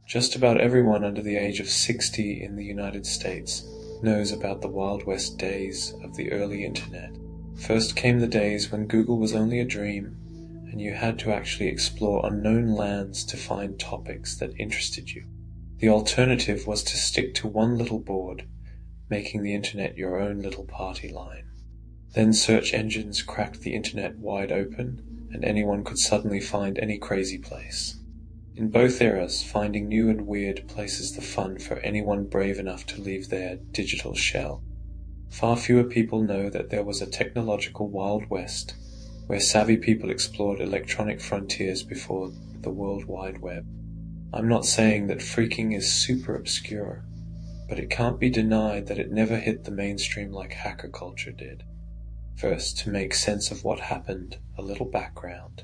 Just about everyone under the age of 60 in the United States knows about the Wild West days of the early internet. First came the days when Google was only a dream, and you had to actually explore unknown lands to find topics that interested you. The alternative was to stick to one little board, making the internet your own little party line. Then search engines cracked the internet wide open, and anyone could suddenly find any crazy place. In both eras, finding new and weird places the fun for anyone brave enough to leave their digital shell. Far fewer people know that there was a technological Wild West, where savvy people explored electronic frontiers before the World Wide Web. I'm not saying that phreaking is super obscure, but it can't be denied that it never hit the mainstream like hacker culture did. First, to make sense of what happened, a little background.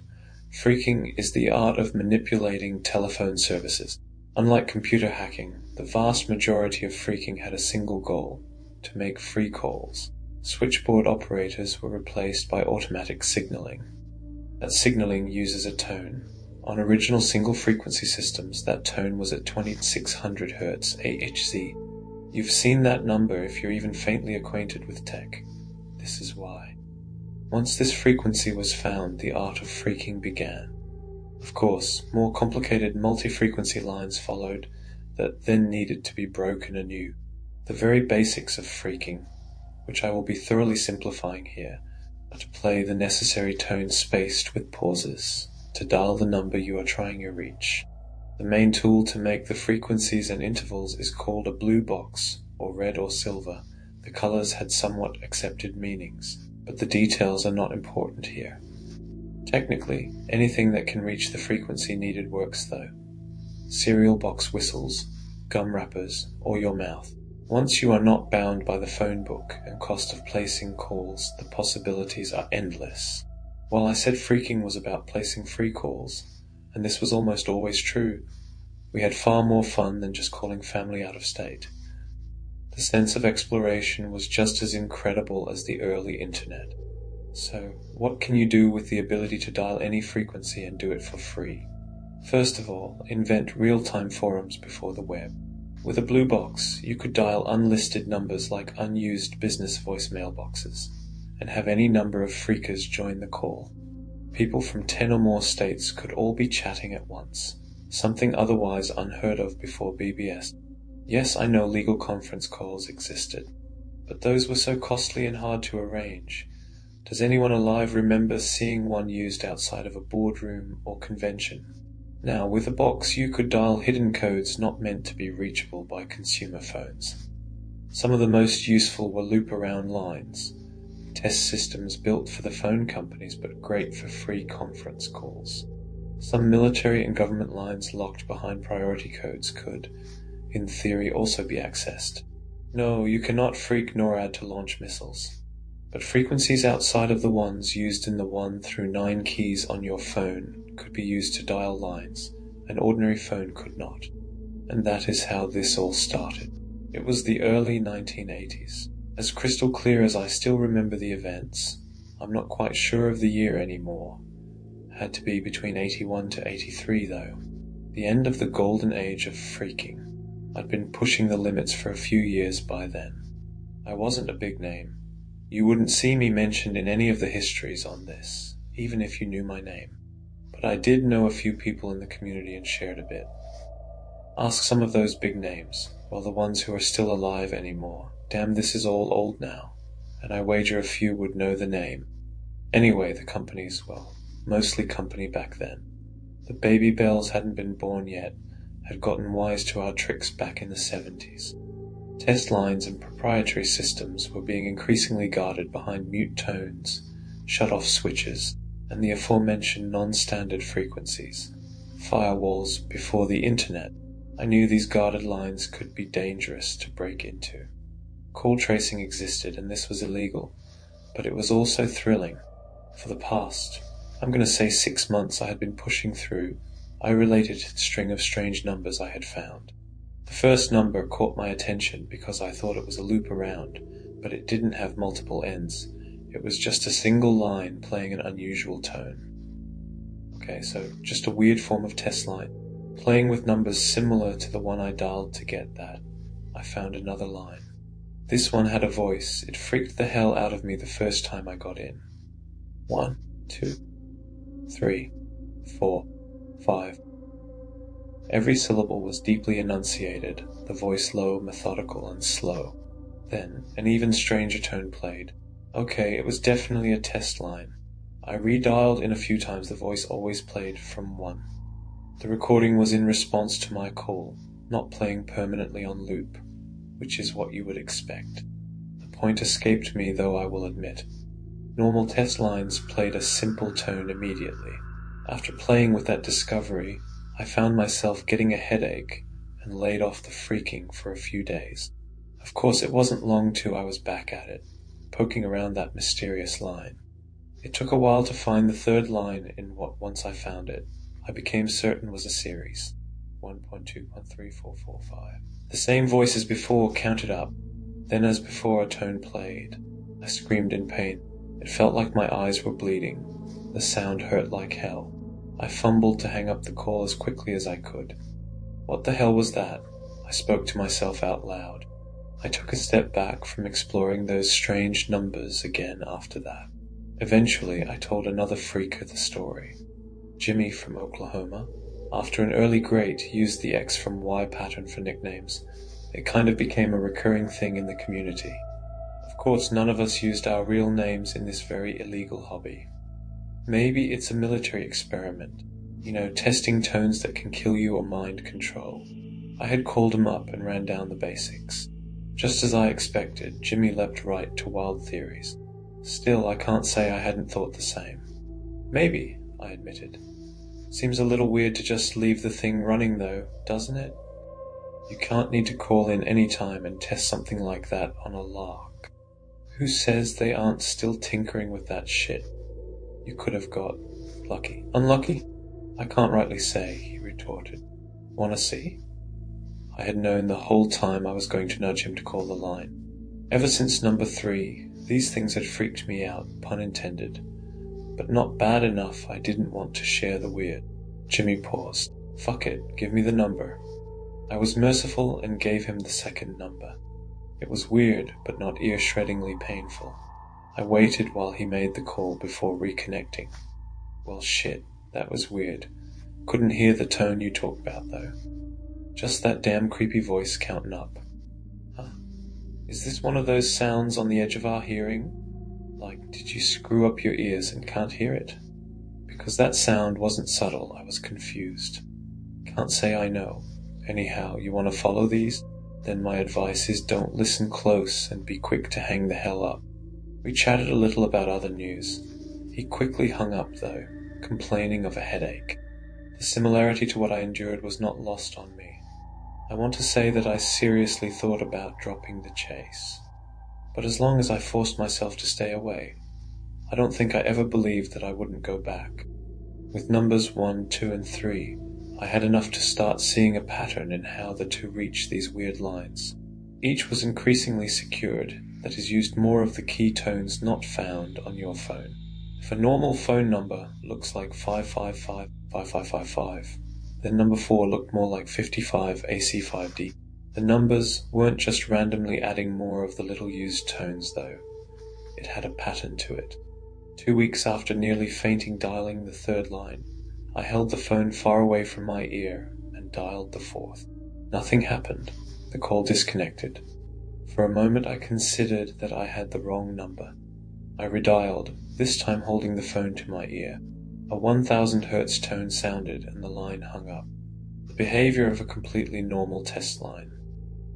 Phreaking is the art of manipulating telephone services. Unlike computer hacking, the vast majority of phreaking had a single goal: to make free calls. Switchboard operators were replaced by automatic signaling. That signaling uses a tone. On original single-frequency systems, that tone was at 2600 Hz AHZ. You've seen that number if you're even faintly acquainted with tech. This is why. Once this frequency was found, the art of phreaking began. Of course, more complicated multi-frequency lines followed that then needed to be broken anew. The very basics of phreaking, which I will be thoroughly simplifying here, are to play the necessary tones spaced with pauses, to dial the number you are trying to reach. The main tool to make the frequencies and intervals is called a blue box, or red or silver. The colors had somewhat accepted meanings, but the details are not important here. Technically, anything that can reach the frequency needed works though. Cereal box whistles, gum wrappers, or your mouth. Once you are not bound by the phone book and cost of placing calls, the possibilities are endless. While I said phreaking was about placing free calls, and this was almost always true, we had far more fun than just calling family out of state. The sense of exploration was just as incredible as the early internet. So, what can you do with the ability to dial any frequency and do it for free? First of all, invent real-time forums before the web. With a blue box, you could dial unlisted numbers like unused business voicemail boxes, and have any number of phreakers join the call. People from 10 or more states could all be chatting at once, something otherwise unheard of before BBS. Yes, I know legal conference calls existed, but those were so costly and hard to arrange. Does anyone alive remember seeing one used outside of a boardroom or convention? Now, with a box, you could dial hidden codes not meant to be reachable by consumer phones. Some of the most useful were loop-around lines, test systems built for the phone companies but great for free conference calls. Some military and government lines locked behind priority codes could, in theory, also be accessed. No, you cannot phreak NORAD to launch missiles, but frequencies outside of the ones used in the 1 through 9 keys on your phone could be used to dial lines an ordinary phone could not. And that is how this all started. It was the early 1980s. As crystal clear as I still remember the events, I'm not quite sure of the year anymore. Had to be between 81 to 83 though. The end of the golden age of phreaking. I'd been pushing the limits for a few years by then. I wasn't a big name. You wouldn't see me mentioned in any of the histories on this, even if you knew my name. But I did know a few people in the community and shared a bit. Ask some of those big names, well, the ones who are still alive anymore. Damn, this is all old now, and I wager a few would know the name. Anyway, the companies, well, mostly company back then. The baby bells hadn't been born yet, had gotten wise to our tricks back in the 70s. Test lines and proprietary systems were being increasingly guarded behind mute tones, shut-off switches, and the aforementioned non-standard frequencies. Firewalls before the internet. I knew these guarded lines could be dangerous to break into. Call tracing existed, and this was illegal, but it was also thrilling. For the past, I'm going to say 6 months I had been pushing through, I related to the string of strange numbers I had found. The first number caught my attention because I thought it was a loop around, but it didn't have multiple ends. It was just a single line playing an unusual tone. Okay, so just a weird form of test line. Playing with numbers similar to the one I dialed to get that, I found another line. This one had a voice. It freaked the hell out of me the first time I got in. 1, 2, 3, 4, 5. Every syllable was deeply enunciated, the voice low, methodical, and slow. Then, an even stranger tone played. Okay, it was definitely a test line. I redialed in a few times. The voice always played from 1. The recording was in response to my call, not playing permanently on loop, which is what you would expect. The point escaped me, though, I will admit. Normal test lines played a simple tone immediately. After playing with that discovery, I found myself getting a headache and laid off the phreaking for a few days. Of course, it wasn't long till I was back at it, poking around that mysterious line. It took a while to find the third line in what, once I found it, I became certain was a series. 1.2134445. The same voice as before counted up. Then as before a tone played. I screamed in pain. It felt like my eyes were bleeding. The sound hurt like hell. I fumbled to hang up the call as quickly as I could. What the hell was that? I spoke to myself out loud. I took a step back from exploring those strange numbers again after that. Eventually, I told another phreaker the story. Jimmy from Oklahoma. After an early great used the X from Y pattern for nicknames, it kind of became a recurring thing in the community. Of course, none of us used our real names in this very illegal hobby. Maybe it's a military experiment, testing tones that can kill you or mind control. I had called him up and ran down the basics. Just as I expected, Jimmy leapt right to wild theories. Still, I can't say I hadn't thought the same. Maybe, I admitted. Seems a little weird to just leave the thing running though, doesn't it? You can't need to call in any time and test something like that on a lark. Who says they aren't still tinkering with that shit? You could have got lucky. Unlucky? I can't rightly say, he retorted. Wanna see? I had known the whole time I was going to nudge him to call the line. Ever since number 3, these things had freaked me out, pun intended. But not bad enough I didn't want to share the weird. Jimmy paused. Fuck it, give me the number. I was merciful and gave him the second number. It was weird, but not ear-shreddingly painful. I waited while he made the call before reconnecting. Well shit, that was weird. Couldn't hear the tone you talk about though. Just that damn creepy voice counting up. Huh? Is this one of those sounds on the edge of our hearing? Like, did you screw up your ears and can't hear it? Because that sound wasn't subtle, I was confused. Can't say I know. Anyhow, you want to follow these? Then my advice is don't listen close and be quick to hang the hell up. We chatted a little about other news. He quickly hung up though, complaining of a headache. The similarity to what I endured was not lost on me. I want to say that I seriously thought about dropping the chase. But as long as I forced myself to stay away, I don't think I ever believed that I wouldn't go back. With numbers 1, 2, and 3, I had enough to start seeing a pattern in how the two reach these weird lines. Each was increasingly secured, that is, used more of the key tones not found on your phone. If a normal phone number looks like 555-5555, then number 4 looked more like 55 AC5D. The numbers weren't just randomly adding more of the little used tones though. It had a pattern to it. 2 weeks after nearly fainting dialing the third line, I held the phone far away from my ear and dialed the fourth. Nothing happened. The call disconnected. For a moment I considered that I had the wrong number. I redialed, this time holding the phone to my ear. A 1000 Hz tone sounded and the line hung up. The behavior of a completely normal test line.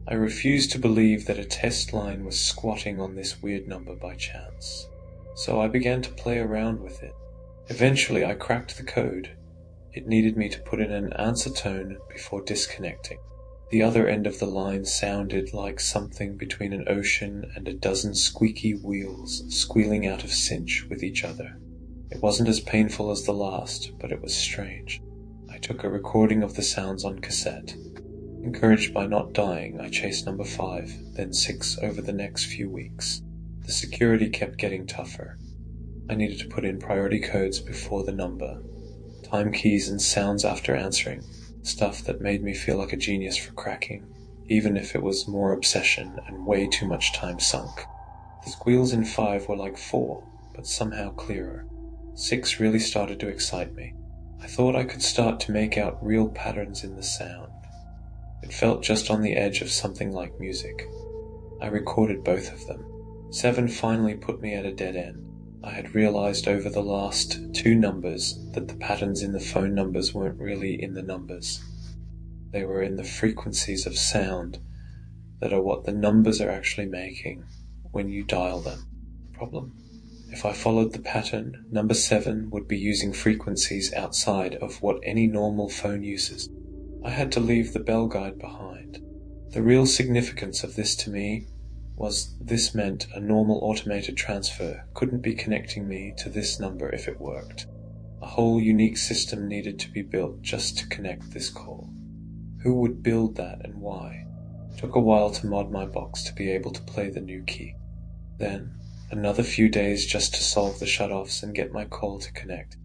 I refused to believe that a test line was squatting on this weird number by chance. So I began to play around with it. Eventually I cracked the code. It needed me to put in an answer tone before disconnecting. The other end of the line sounded like something between an ocean and a dozen squeaky wheels squealing out of sync with each other. It wasn't as painful as the last, but it was strange. I took a recording of the sounds on cassette. Encouraged by not dying, I chased number 5, then 6 over the next few weeks. The security kept getting tougher. I needed to put in priority codes before the number, time keys and sounds after answering, Stuff that made me feel like a genius for cracking, even if it was more obsession and way too much time sunk. The squeals in 5 were like 4, but somehow clearer. 6 really started to excite me. I thought I could start to make out real patterns in the sound. It felt just on the edge of something like music. I recorded both of them. 7 finally put me at a dead end. I had realized over the last 2 numbers that the patterns in the phone numbers weren't really in the numbers. They were in the frequencies of sound that are what the numbers are actually making when you dial them. Problem? If I followed the pattern, number 7 would be using frequencies outside of what any normal phone uses. I had to leave the bell guide behind. The real significance of this to me was this meant a normal automated transfer couldn't be connecting me to this number if it worked. A whole unique system needed to be built just to connect this call. Who would build that and why? It took a while to mod my box to be able to play the new key. Then, another few days just to solve the shutoffs and get my call to connect.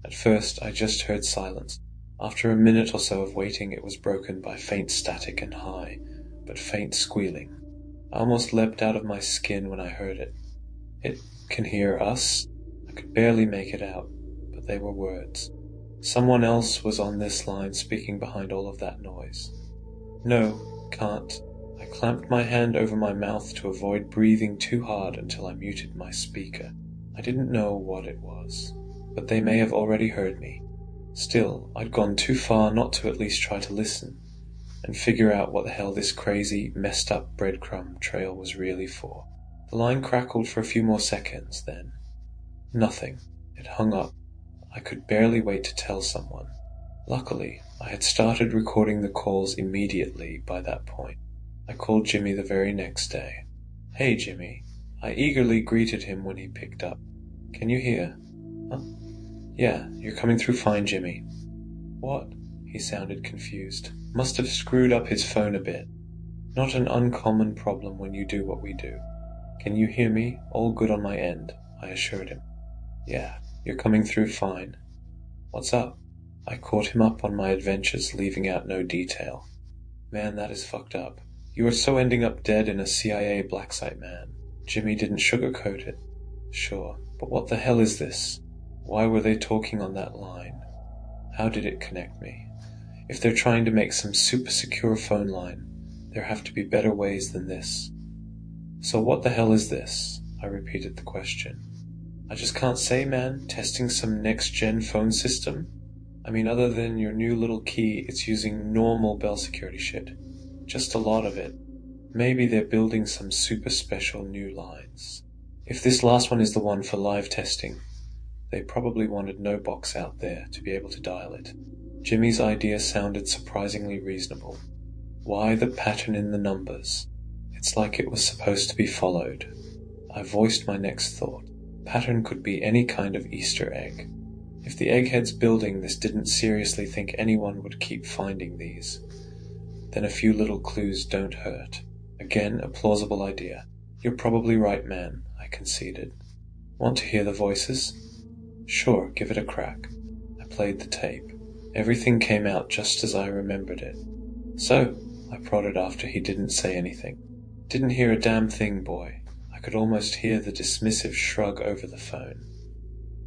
At first, I just heard silence. After a minute or so of waiting, it was broken by faint static and high, but faint squealing. I almost leapt out of my skin when I heard it. It can hear us? I could barely make it out, but they were words. Someone else was on this line speaking behind all of that noise. No, can't. I clamped my hand over my mouth to avoid breathing too hard until I muted my speaker. I didn't know what it was, but they may have already heard me. Still, I'd gone too far not to at least try to listen and figure out what the hell this crazy, messed up breadcrumb trail was really for. The line crackled for a few more seconds, then nothing. It hung up. I could barely wait to tell someone. Luckily, I had started recording the calls immediately by that point. I called Jimmy the very next day. "Hey, Jimmy." I eagerly greeted him when he picked up. "Can you hear?" "Huh?" "Yeah, you're coming through fine, Jimmy." "What?" He sounded confused. Must have screwed up his phone a bit. Not an uncommon problem when you do what we do. "Can you hear me? All good on my end," I assured him. "Yeah, you're coming through fine." "What's up?" I caught him up on my adventures, leaving out no detail. "Man, that is fucked up. You are so ending up dead in a CIA black site, man." Jimmy didn't sugarcoat it. "Sure, but what the hell is this? Why were they talking on that line? How did it connect me? If they're trying to make some super secure phone line, there have to be better ways than this." "So what the hell is this?" I repeated the question. "I just can't say, man. Testing some next-gen phone system? I mean, other than your new little key, it's using normal bell security shit. Just a lot of it. Maybe they're building some super special new lines. If this last one is the one for live testing, they probably wanted no box out there to be able to dial it." Jimmy's idea sounded surprisingly reasonable. Why the pattern in the numbers? It's like it was supposed to be followed. I voiced my next thought. Pattern could be any kind of Easter egg. If the eggheads building this didn't seriously think anyone would keep finding these, then a few little clues don't hurt. Again, a plausible idea. "You're probably right, man," I conceded. "Want to hear the voices?" "Sure, give it a crack." I played the tape. Everything came out just as I remembered it. "So," I prodded after he didn't say anything. "Didn't hear a damn thing, boy." I could almost hear the dismissive shrug over the phone.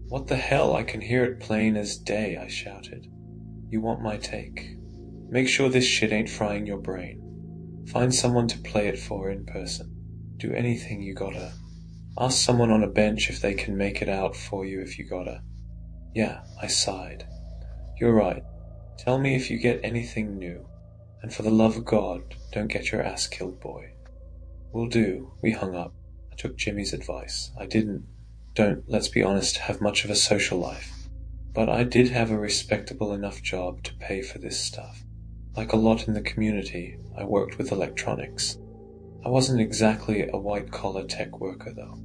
"What the hell? I can hear it plain as day," I shouted. "You want my take? Make sure this shit ain't frying your brain. Find someone to play it for in person. Do anything you gotta. Ask someone on a bench if they can make it out for you if you gotta." "Yeah," I sighed. "You're right. Tell me if you get anything new. And for the love of God, don't get your ass killed, boy." "Will do." We hung up. I took Jimmy's advice. I don't, let's be honest, have much of a social life. But I did have a respectable enough job to pay for this stuff. Like a lot in the community, I worked with electronics. I wasn't exactly a white-collar tech worker, though.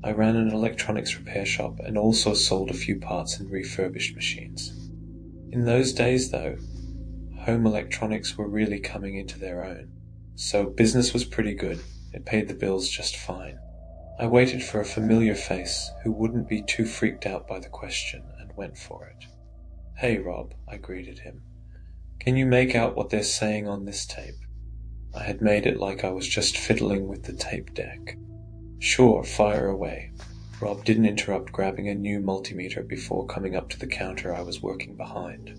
I ran an electronics repair shop and also sold a few parts and refurbished machines. In those days, though, home electronics were really coming into their own. So business was pretty good. It paid the bills just fine. I waited for a familiar face who wouldn't be too freaked out by the question and went for it. "Hey, Rob," I greeted him. Can you make out what they're saying on this tape? I had made it like I was just fiddling with the tape deck. Sure, fire away. Rob didn't interrupt grabbing a new multimeter before coming up to the counter I was working behind.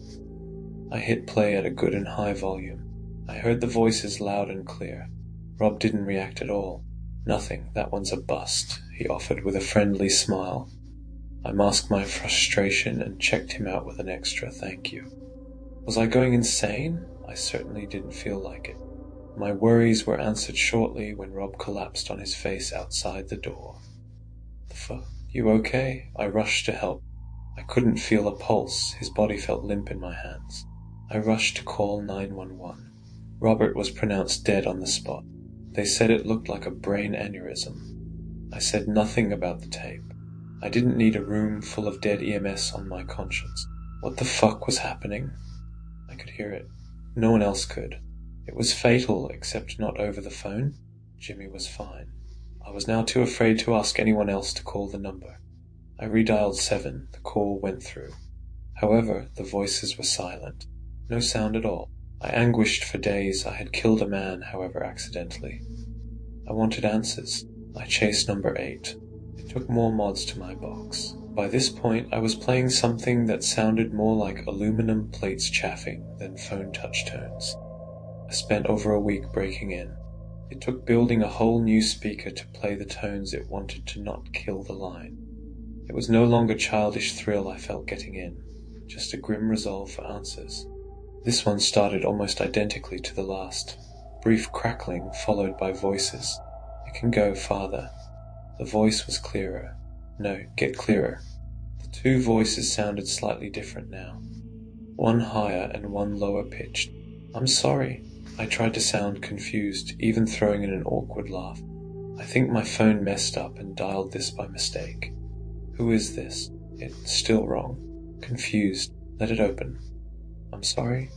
I hit play at a good and high volume. I heard the voices loud and clear. Rob didn't react at all. Nothing, that one's a bust, he offered with a friendly smile. I masked my frustration and checked him out with an extra thank you. Was I going insane? I certainly didn't feel like it. My worries were answered shortly when Rob collapsed on his face outside the door. The fuck? You okay? I rushed to help. I couldn't feel a pulse. His body felt limp in my hands. I rushed to call 911. Robert was pronounced dead on the spot. They said it looked like a brain aneurysm. I said nothing about the tape. I didn't need a room full of dead EMS on my conscience. What the fuck was happening? I could hear it. No one else could. It was fatal, except not over the phone. Jimmy was fine. I was now too afraid to ask anyone else to call the number. I redialed 7. The call went through. However, the voices were silent. No sound at all. I anguished for days. I had killed a man, however, accidentally. I wanted answers. I chased number 8. It took more mods to my box. By this point, I was playing something that sounded more like aluminum plates chaffing than phone touch tones. I spent over a week breaking in. It took building a whole new speaker to play the tones it wanted to not kill the line. It was no longer childish thrill I felt getting in, just a grim resolve for answers. This one started almost identically to the last. Brief crackling followed by voices. It can go farther. The voice was clearer. No, get clearer. The two voices sounded slightly different now. One higher and one lower pitched. I'm sorry. I tried to sound confused, even throwing in an awkward laugh. I think my phone messed up and dialed this by mistake. Who is this? It's still wrong. Confused. Let it open. I'm sorry.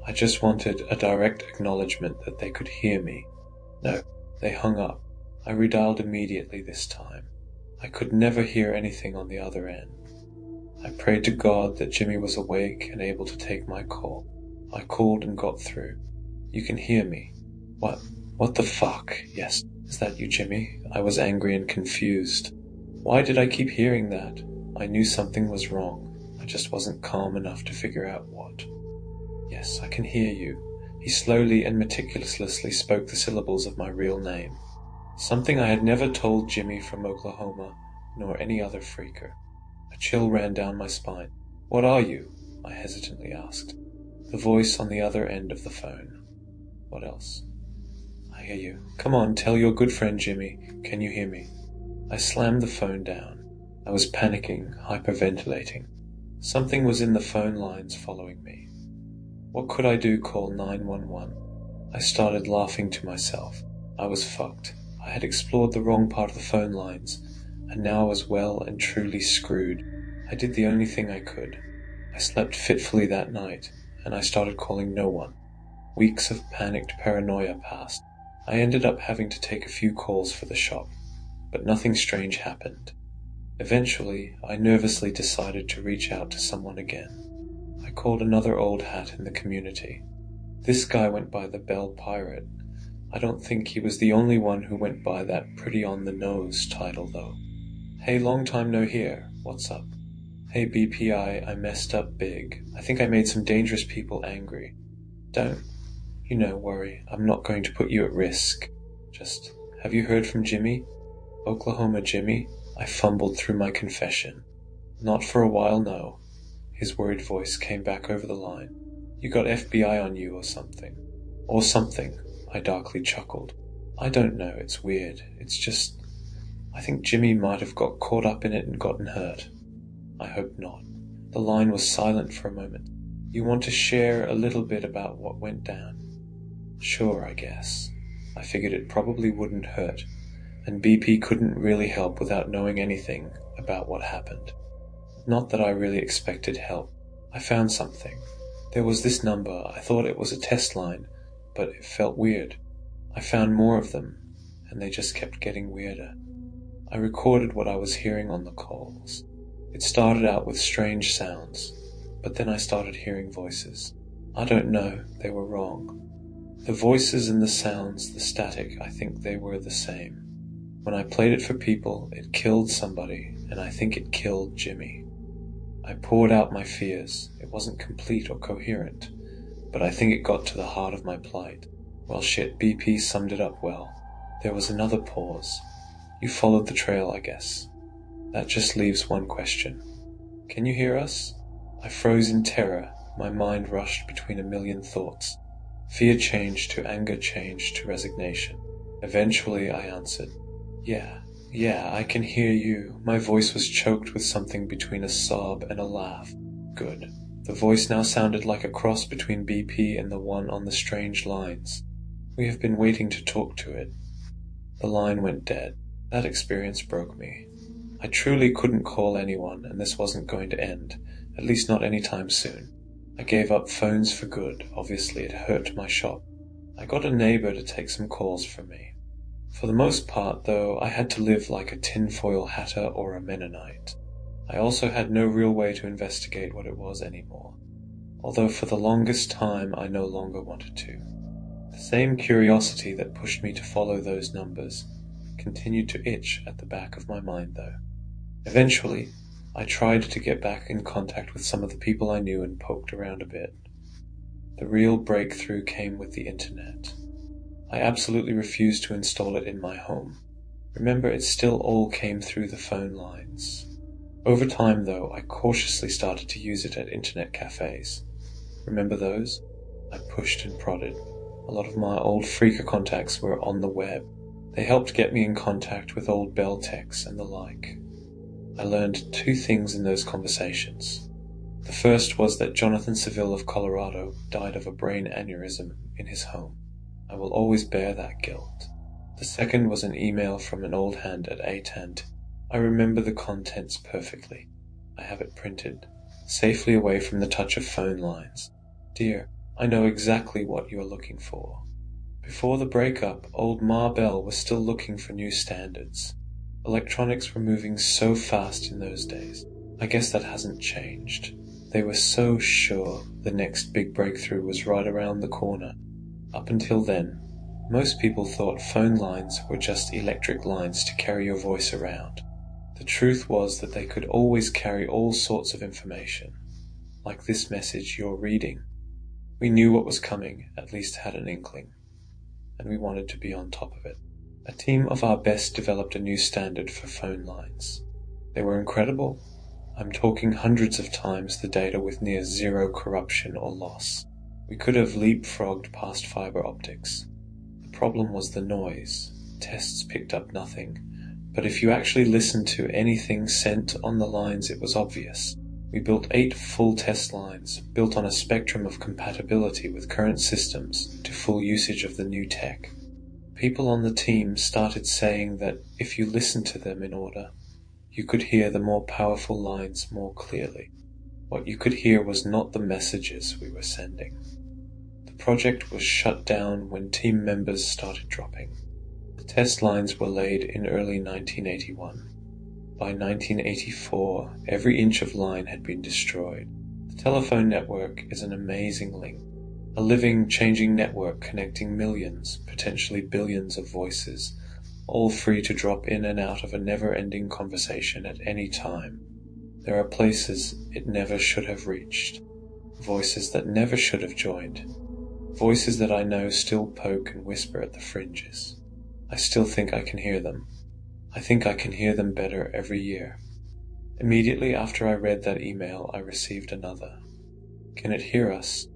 I just wanted a direct acknowledgement that they could hear me. No, they hung up. I redialed immediately this time. I could never hear anything on the other end. I prayed to God that Jimmy was awake and able to take my call. I called and got through. You can hear me. What the fuck? Yes. Is that you, Jimmy? I was angry and confused. Why did I keep hearing that? I knew something was wrong. I just wasn't calm enough to figure out what. Yes, I can hear you. He slowly and meticulously spoke the syllables of my real name. Something I had never told Jimmy from Oklahoma, nor any other phreaker. A chill ran down my spine. What are you? I hesitantly asked. The voice on the other end of the phone. What else? I hear you. Come on, tell your good friend Jimmy. Can you hear me? I slammed the phone down. I was panicking, hyperventilating. Something was in the phone lines following me. What could I do? Call 911? I started laughing to myself. I was fucked. I had explored the wrong part of the phone lines, and now I was well and truly screwed. I did the only thing I could. I slept fitfully that night, and I started calling no one. Weeks of panicked paranoia passed. I ended up having to take a few calls for the shop, but nothing strange happened. Eventually, I nervously decided to reach out to someone again. I called another old hat in the community. This guy went by the Bell Pirate. I don't think he was the only one who went by that pretty on-the-nose title, though. Hey, long time no hear. What's up? Hey, BPI, I messed up big. I think I made some dangerous people angry. Don't, worry. I'm not going to put you at risk. Just, have you heard from Jimmy? Oklahoma Jimmy? I fumbled through my confession. Not for a while, no. His worried voice came back over the line. You got FBI on you or something. Or something, I darkly chuckled. I don't know, it's weird. It's just, I think Jimmy might have got caught up in it and gotten hurt. I hope not. The line was silent for a moment. You want to share a little bit about what went down? Sure, I guess. I figured it probably wouldn't hurt, and BP couldn't really help without knowing anything about what happened. Not that I really expected help. I found something. There was this number. I thought it was a test line, but it felt weird. I found more of them, and they just kept getting weirder. I recorded what I was hearing on the calls. It started out with strange sounds, but then I started hearing voices. I don't know, they were wrong. The voices and the sounds, the static, I think they were the same. When I played it for people, it killed somebody, and I think it killed Jimmy. I poured out my fears. It wasn't complete or coherent, but I think it got to the heart of my plight. Well shit, BP summed it up well. There was another pause. You followed the trail, I guess. That just leaves one question. Can you hear us? I froze in terror. My mind rushed between a million thoughts. Fear changed to anger, changed to resignation. Eventually I answered, Yeah, I can hear you. My voice was choked with something between a sob and a laugh. Good. The voice now sounded like a cross between BP and the one on the strange lines. We have been waiting to talk to it. The line went dead. That experience broke me. I truly couldn't call anyone, and this wasn't going to end, at least not anytime soon. I gave up phones for good. Obviously it hurt my shop. I got a neighbor to take some calls for me. For the most part, though, I had to live like a tinfoil hatter or a Mennonite. I also had no real way to investigate what it was anymore, although for the longest time I no longer wanted to. The same curiosity that pushed me to follow those numbers continued to itch at the back of my mind, though. Eventually, I tried to get back in contact with some of the people I knew and poked around a bit. The real breakthrough came with the internet. I absolutely refused to install it in my home. Remember, it still all came through the phone lines. Over time, though, I cautiously started to use it at internet cafes. Remember those? I pushed and prodded. A lot of my old phreaker contacts were on the web. They helped get me in contact with old bell techs and the like. I learned two things in those conversations. The first was that Jonathan Seville of Colorado died of a brain aneurysm in his home. I will always bear that guilt. The second was an email from an old hand at ATANT. I remember the contents perfectly. I have it printed, safely away from the touch of phone lines. Dear, I know exactly what you are looking for. Before the breakup, old Ma Bell was still looking for new standards. Electronics were moving so fast in those days. I guess that hasn't changed. They were so sure the next big breakthrough was right around the corner. Up until then, most people thought phone lines were just electric lines to carry your voice around. The truth was that they could always carry all sorts of information, like this message you're reading. We knew what was coming, at least had an inkling, and we wanted to be on top of it. A team of our best developed a new standard for phone lines. They were incredible. I'm talking hundreds of times the data with near zero corruption or loss. We could have leapfrogged past fiber optics. The problem was the noise. Tests picked up nothing. But if you actually listened to anything sent on the lines, it was obvious. We built 8 full test lines, built on a spectrum of compatibility with current systems to full usage of the new tech. People on the team started saying that if you listened to them in order, you could hear the more powerful lines more clearly. What you could hear was not the messages we were sending. The project was shut down when team members started dropping. The test lines were laid in early 1981. By 1984, every inch of line had been destroyed. The telephone network is an amazing link, a living, changing network connecting millions, potentially billions of voices, all free to drop in and out of a never-ending conversation at any time. There are places it never should have reached, voices that never should have joined, voices that I know still poke and whisper at the fringes. I still think I can hear them. I think I can hear them better every year. Immediately after I read that email, I received another. Can it hear us?